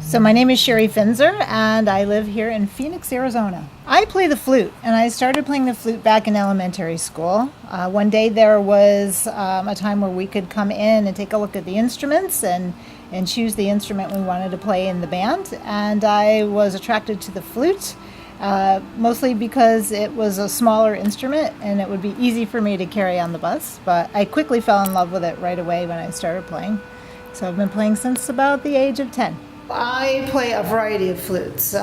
So my name is Sherry Finzer, and I live here in Phoenix, Arizona. I play the flute, and I started playing the flute back in elementary school. One day there was a time where we could come in and take a look at the instruments and choose the instrument we wanted to play in the band. And I was attracted to the flute, mostly because it was a smaller instrument and it would be easy for me to carry on the bus. But I quickly fell in love with it right away when I started playing. So I've been playing since about the age of 10. I play a variety of flutes.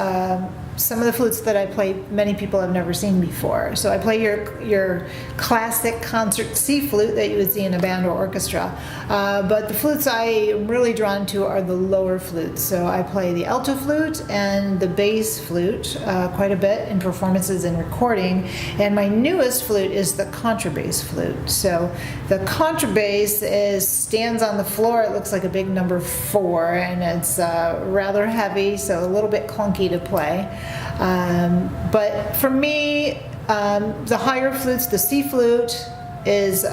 Some of the flutes that I play, many people have never seen before. So I play your classic concert C flute that you would see in a band or orchestra. But the flutes I am really drawn to are the lower flutes. So I play the alto flute and the bass flute quite a bit in performances and recording. And my newest flute is the contrabass flute. So the contrabass stands on the floor. It looks like a big number 4, and it's rather heavy, so a little bit clunky to play. But for me, the higher flutes, the C flute, doesn't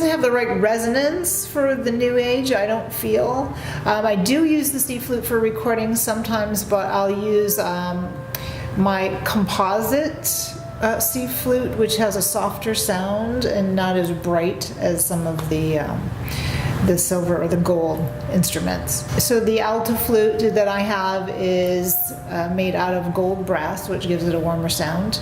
have the right resonance for the new age, I don't feel. I do use the C flute for recording sometimes, but I'll use my composite C flute, which has a softer sound and not as bright as some of the silver or the gold instruments. So the alto flute that I have is made out of gold brass, which gives it a warmer sound.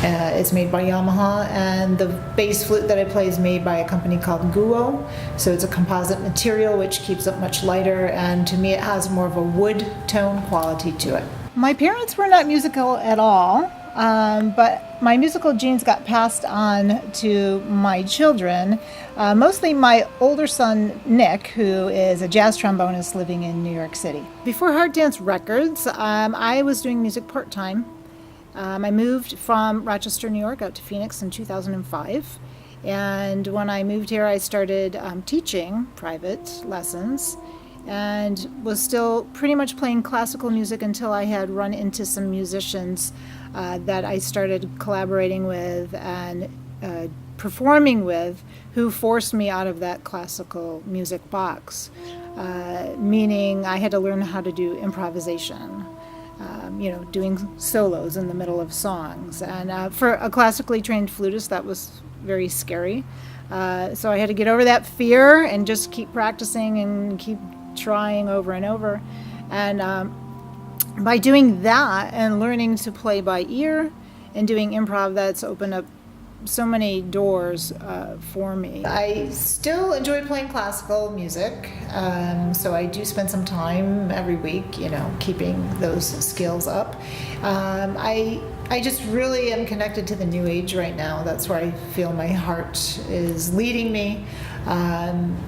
It's made by Yamaha, and the bass flute that I play is made by a company called Guo. So it's a composite material which keeps it much lighter, and to me it has more of a wood tone quality to it. My parents were not musical at all. But my musical genes got passed on to my children, mostly my older son, Nick, who is a jazz trombonist living in New York City. Before Hard Dance Records, I was doing music part-time. I moved from Rochester, New York, out to Phoenix in 2005. And when I moved here, I started teaching private lessons and was still pretty much playing classical music until I had run into some musicians that I started collaborating with and performing with, who forced me out of that classical music box, meaning I had to learn how to do improvisation, doing solos in the middle of songs. And for a classically trained flutist, that was very scary. So I had to get over that fear and just keep practicing and keep trying over and over. And by doing that and learning to play by ear and doing improv, that's opened up so many doors for me. I still enjoy playing classical music, so I do spend some time every week, keeping those skills up. I just really am connected to the new age right now. That's where I feel my heart is leading me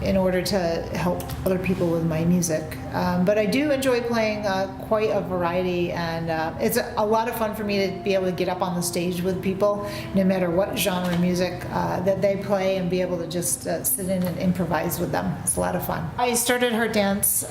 in order to help other people with my music. But I do enjoy playing quite a variety, and it's a lot of fun for me to be able to get up on the stage with people, no matter what genre of music that they play, and be able to just sit in and improvise with them. It's a lot of fun. I started Hard Dance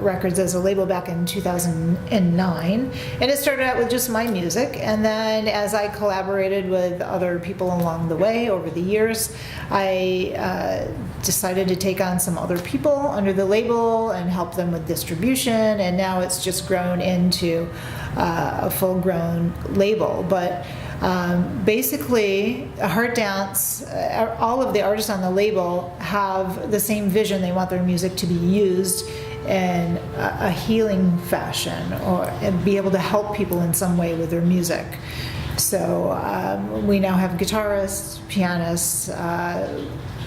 Records as a label back in 2009, and it started out with just my music, and then as I collaborated with other people along the way over the years, I decided to take on some other people under the label and help them with distribution, and now it's just grown into a full-grown label. But basically, Hard Dance, all of the artists on the label have the same vision. They want their music to be used in a healing fashion, or be able to help people in some way with their music. So we now have guitarists, pianists,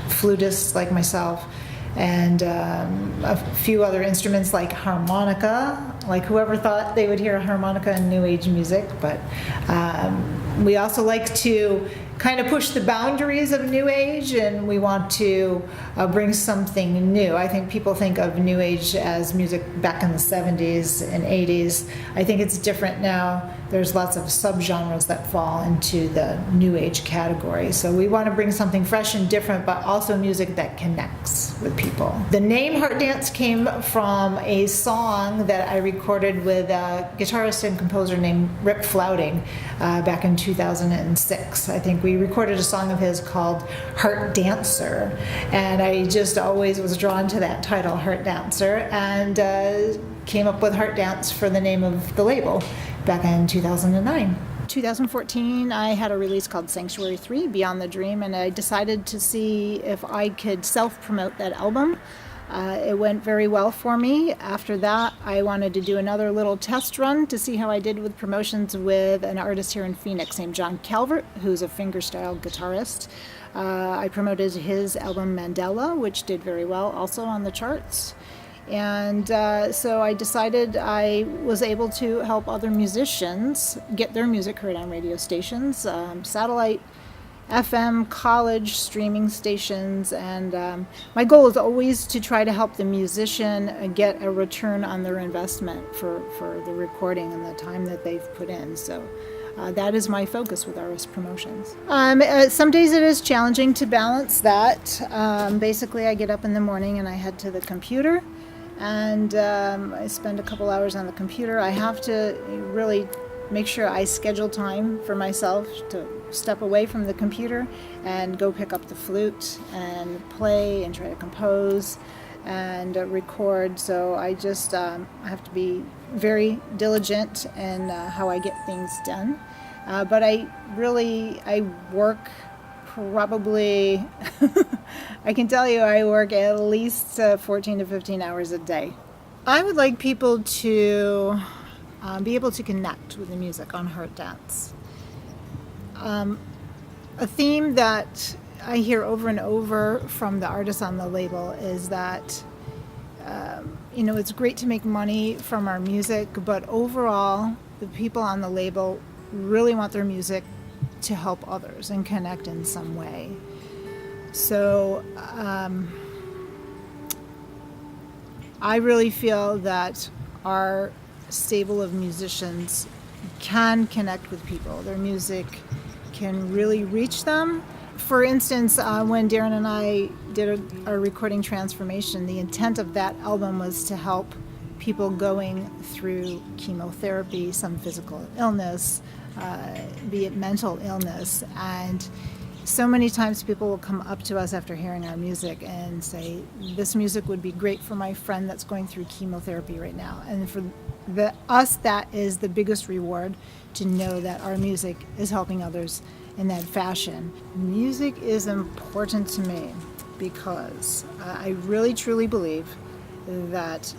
flutists like myself, and a few other instruments like harmonica. Like, whoever thought they would hear a harmonica in New Age music? But we also like to kind of push the boundaries of New Age, and we want to bring something new. I think people think of New Age as music back in the 70s and 80s. I think it's different now. There's lots of subgenres that fall into the New Age category. So we want to bring something fresh and different, but also music that connects with people. The name Hard Dance came from a song that I recorded with a guitarist and composer named Rip Flouting back in 2006. I think we recorded a song of his called Heart Dancer, and I just always was drawn to that title, Heart Dancer, and came up with Heart Dance for the name of the label back in 2009. 2014, I had a release called Sanctuary 3, Beyond the Dream, and I decided to see if I could self-promote that album. It went very well for me. After that, I wanted to do another little test run to see how I did with promotions with an artist here in Phoenix named John Calvert, who's a fingerstyle guitarist. I promoted his album Mandela, which did very well also on the charts. And so I decided I was able to help other musicians get their music heard on radio stations, satellite, FM, college, streaming stations, and my goal is always to try to help the musician get a return on their investment for the recording and the time that they've put in. So that is my focus with artist promotions. Some days it is challenging to balance that. Basically, I get up in the morning and I head to the computer, and I spend a couple hours on the computer. I have to really make sure I schedule time for myself to step away from the computer and go pick up the flute and play and try to compose and record. So I just have to be very diligent in how I get things done. But I work probably, I can tell you I work at least 14 to 15 hours a day. I would like people to be able to connect with the music on Heart Dance. A theme that I hear over and over from the artists on the label is that it's great to make money from our music, but overall the people on the label really want their music to help others and connect in some way. So I really feel that our stable of musicians can connect with people. Their music can really reach them. For instance, when Darren and I did our recording transformation, the intent of that album was to help people going through chemotherapy, some physical illness, be it mental illness. And so many times people will come up to us after hearing our music and say, this music would be great for my friend that's going through chemotherapy right now. And for us, that is the biggest reward, to know that our music is helping others in that fashion. Music is important to me because I really truly believe that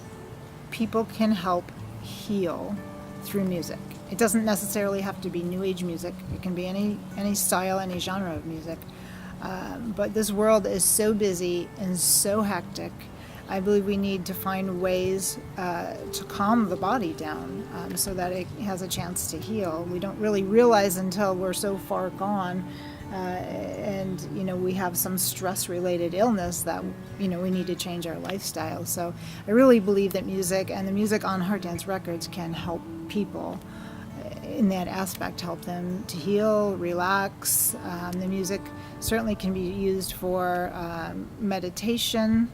people can help heal through music. It doesn't necessarily have to be New Age music. It can be any style, any genre of music. But this world is so busy and so hectic. I believe we need to find ways to calm the body down so that it has a chance to heal. We don't really realize until we're so far gone and we have some stress-related illness that we need to change our lifestyle. So I really believe that music and the music on Heart Dance Records can help people in that aspect, help them to heal, relax. The music certainly can be used for meditation,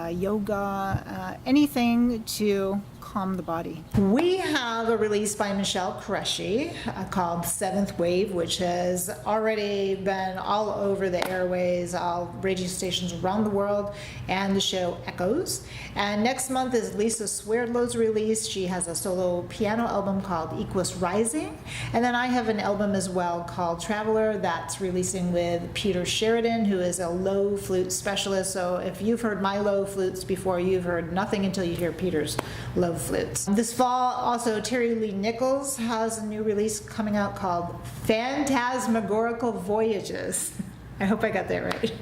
yoga, anything to calm the body. We have a release by Michelle Qureshi called Seventh Wave, which has already been all over the airways, all radio stations around the world, and the show echoes. And next month is Lisa Swerdlow's release. She has a solo piano album called Equus Rising. And then I have an album as well called Traveler that's releasing with Peter Sheridan, who is a low flute specialist. So if you've heard my low flutes before, you've heard nothing until you hear Peter's low flutes. This fall, also, Terry Lee Nichols has a new release coming out called Phantasmagorical Voyages. I hope I got that right.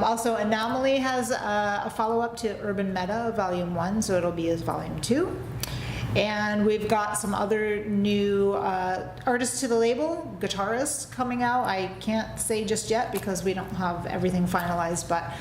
Also, Anomaly has a follow-up to Urban Meta, Volume 1, so it'll be as Volume 2. And we've got some other new artists to the label, guitarists coming out. I can't say just yet because we don't have everything finalized, but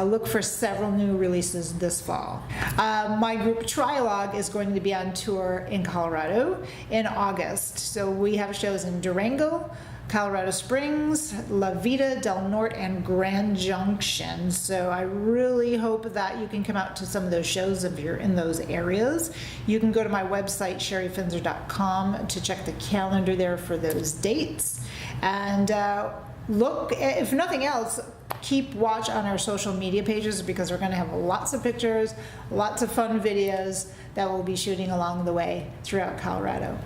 look for several new releases this fall. My group Trilog is going to be on tour in Colorado in August. So we have shows in Durango, Colorado Springs, La Veta, Del Norte, and Grand Junction. So I really hope that you can come out to some of those shows if you're in those areas. You can go to my website, sherryfinzer.com, to check the calendar there for those dates. And look, if nothing else, keep watch on our social media pages because we're going to have lots of pictures, lots of fun videos that we'll be shooting along the way throughout Colorado.